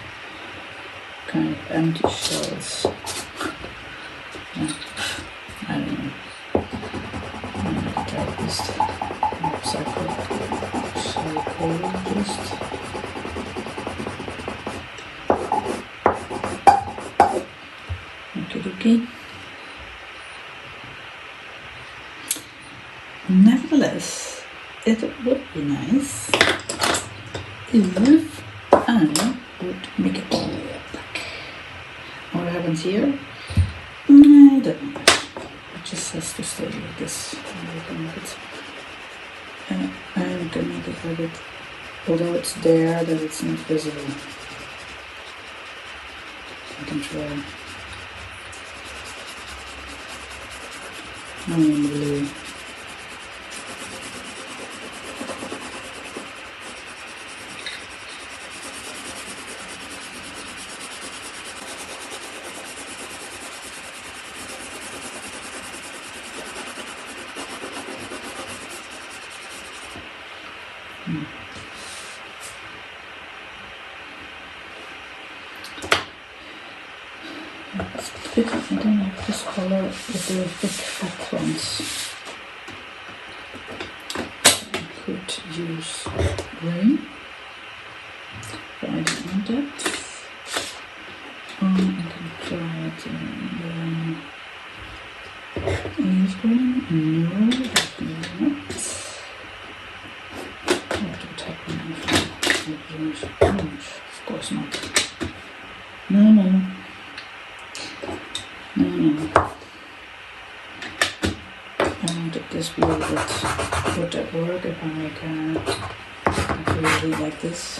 kind of empty shells. Yeah, I don't know. I'm not a typist. I'm a psychologist. Okay. Nevertheless, it would be nice if I would make it black. What happens here? I don't know. It just has to stay like this. I can make it like it, although it's there, that it's not visible. I can try. Onion blue. I don't like this color with the big fat ones. I could use green, but I don't want that. I can try it in olive green. No, definitely not. What would happen if I use orange? Of course not. No. I wanted this blue, but would that work if I make really like this?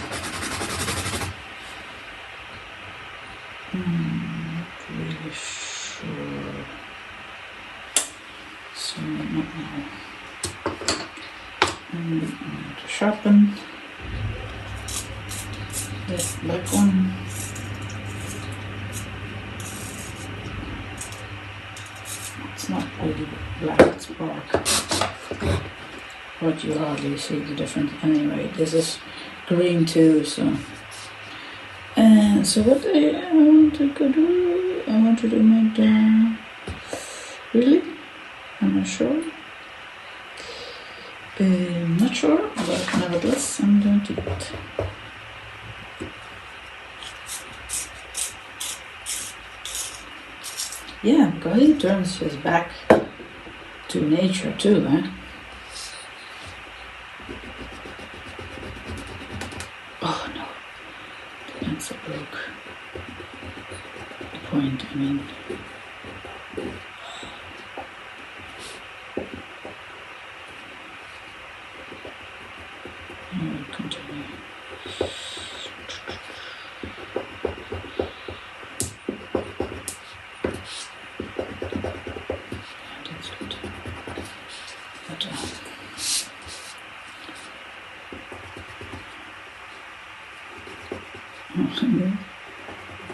Not really sure. So not now. And I'm going to sharpen this black one. It's not really black, it's dark, but you hardly see the difference. Anyway, this is green too, so. And so what I want to do, I wanted to make the, really? I'm not sure. Not sure, but nevertheless, I'm going to do it. Yeah, because he turns his back to nature too, huh? Oh no, the pencil broke. The point, I mean. I will continue.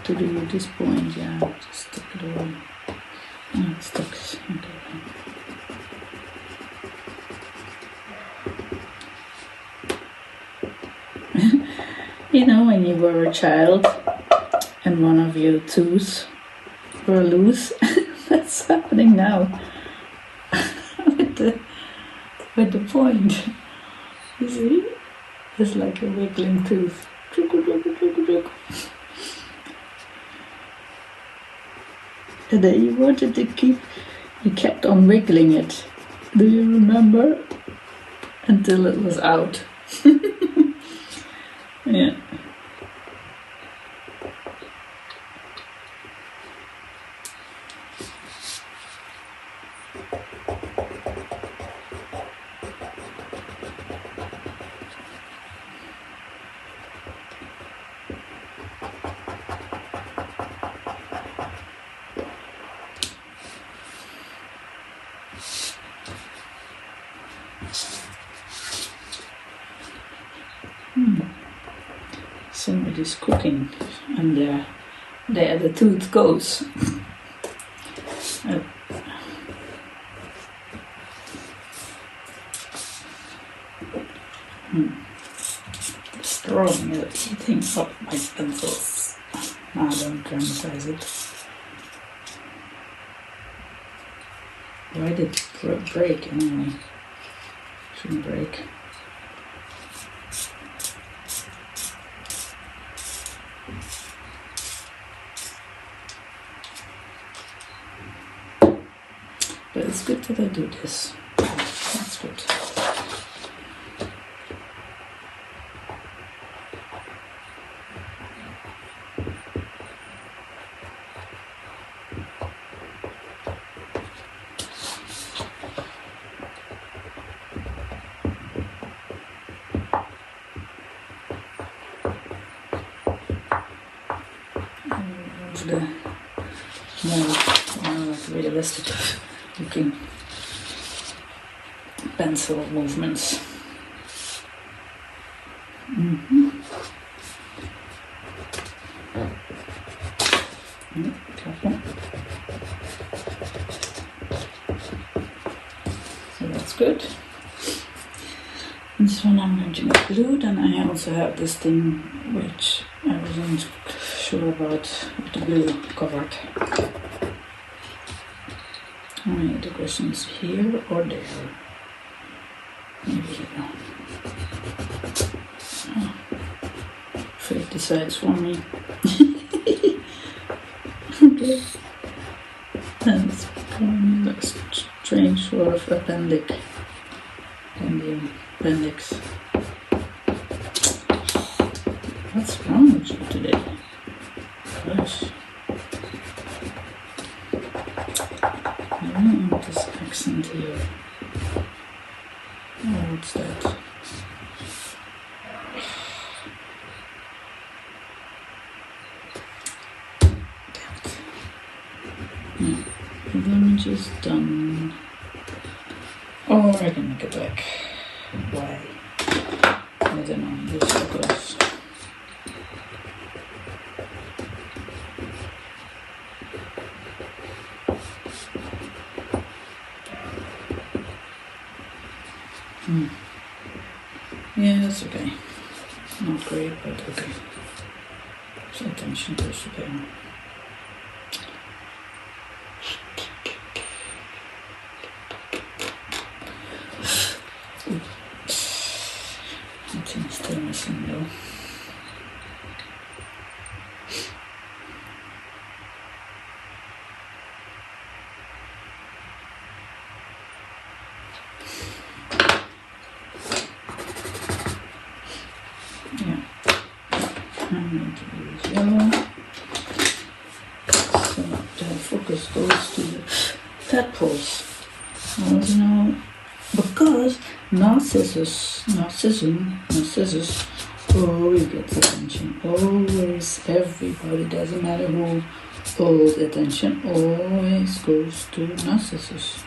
To do at this point, yeah, just stick it away. Oh, it sticks. Okay. You know, when you were a child and one of your tooth were loose, that's happening now with the point. You see, it's like a wiggling tooth. And then you wanted to you kept on wiggling it. Do you remember? Until it was out. Yeah. Somebody's cooking, and there the tooth goes. Destroying it, eating up my pencils. Now don't dramatize it. Why did it break anyway? Shouldn't break. But it's good that I do this. That's good. The more realistic looking pencil movements. Careful. So that's good. This one I'm going to make blue. Then I also have this thing which I wasn't sure about with the blue covered. The question is here or there. Maybe here. Oh, fate decides for me. Okay. That's becoming a strange sort of appendix. What's wrong with you today? Gosh. I don't want this accent here. Oh, what's that? The damage is done. Oh, I can make it back. Why? I don't know. This goes. Yeah, that's okay. Not great, but okay. So attention goes to there. Something's still missing though. Focus goes to the tadpoles. Because Narcissus always gets attention. Always, everybody, doesn't matter who, all the attention always goes to Narcissus.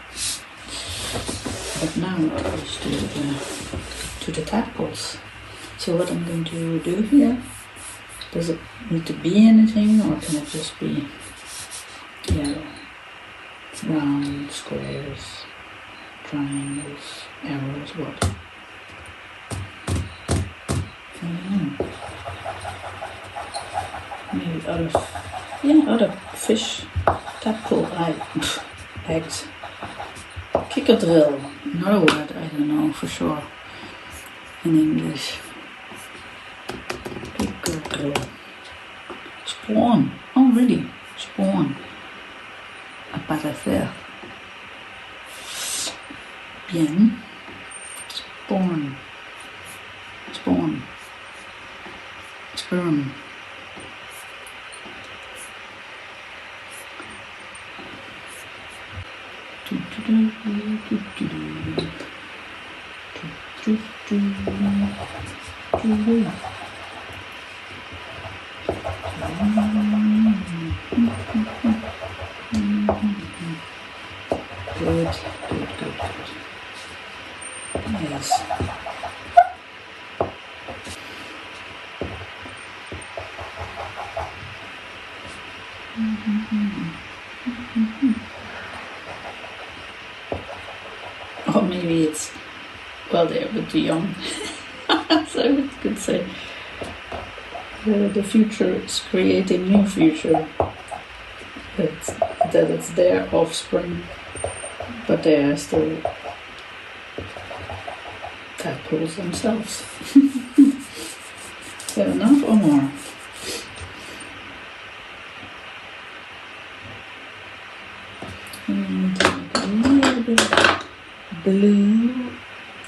But now it goes to the tadpoles. So what I'm going to do here, does it need to be anything or can it just be yellow? Round, squares, triangles, arrows, what? I don't know. Maybe other fish, tadpole eggs. Kicker drill, another word I don't know for sure in English. Kicker drill. Spawn, oh really? Spawn. Aparecer. Bien. Spawn. Spawn. Sperm. Good. Yes. Or maybe it's, well, they're a bit too young. I could say. The future is creating new future. That it's their offspring, but they are still tadpoles themselves. Fair enough or more? And a little bit of blue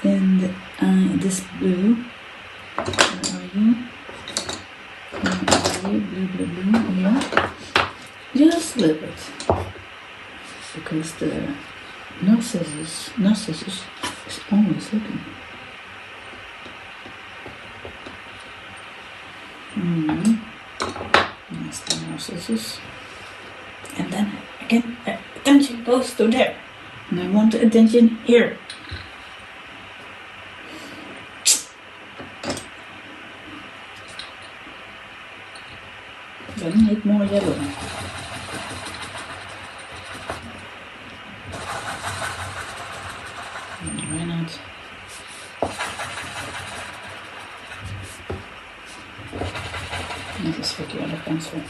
in the eye. This blue. Where are you? Blue, here. Just a little bit. Because the Narcissus is always looking. That's the Narcissus. And then again, attention goes to there. And I want the attention here. Then make more yellow. Why not? This is with the other pencil.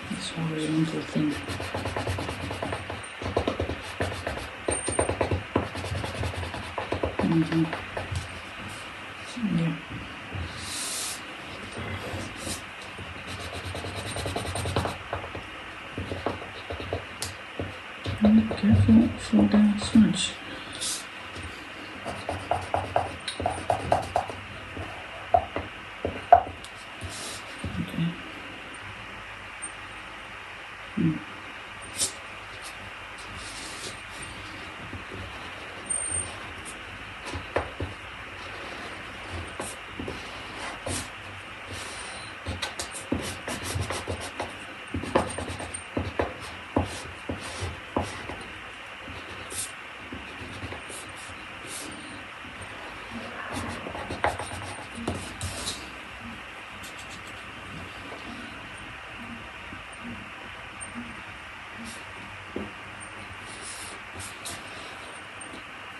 This horizontal thing. Yeah. Careful for the smudge. Okay.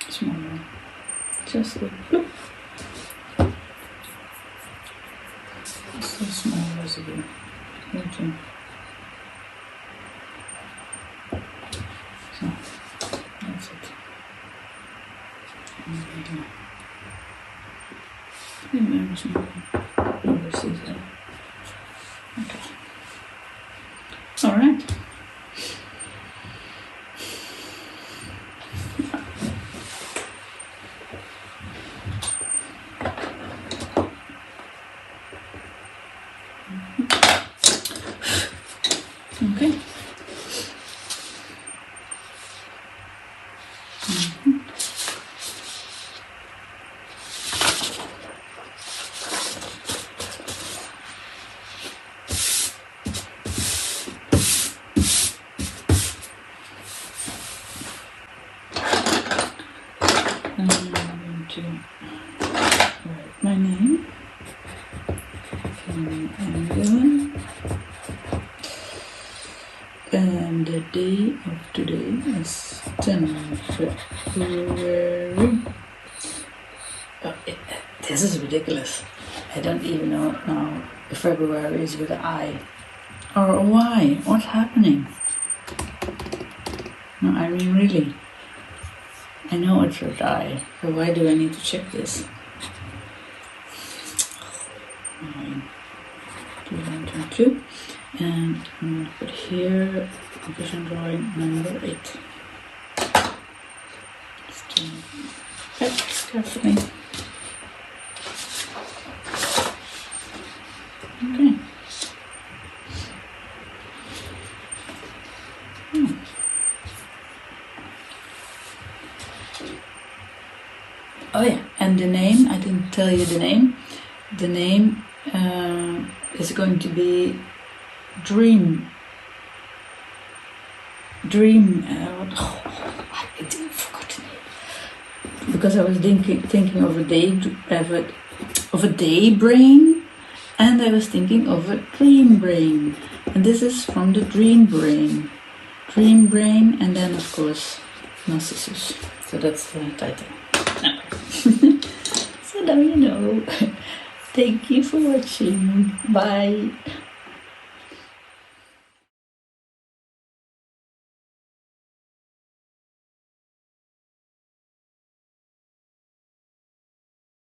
Smaller. Just a bloop. So small residue. Okay. So that's it. Maybe I was not overseas there. Okay. All right. Okay. I'm going to write my name. Engelen. And the day of today is 10 February. Oh, this is ridiculous. I don't even know now if February is with an I or a Y. What's happening? No, I mean really. I know it's with I, so why do I need to check this? 2022. And I'm going to put here vision drawing number 8. Just do it carefully. Okay. Oh yeah, and the name, I didn't tell you the name. The name is going to be Dream. I forgot the name. because I was thinking of a day brain, and I was thinking of a dream brain. And this is from the dream brain. Dream brain, and then of course Narcissus. So that's the title. So now you know. Thank you for watching. Bye.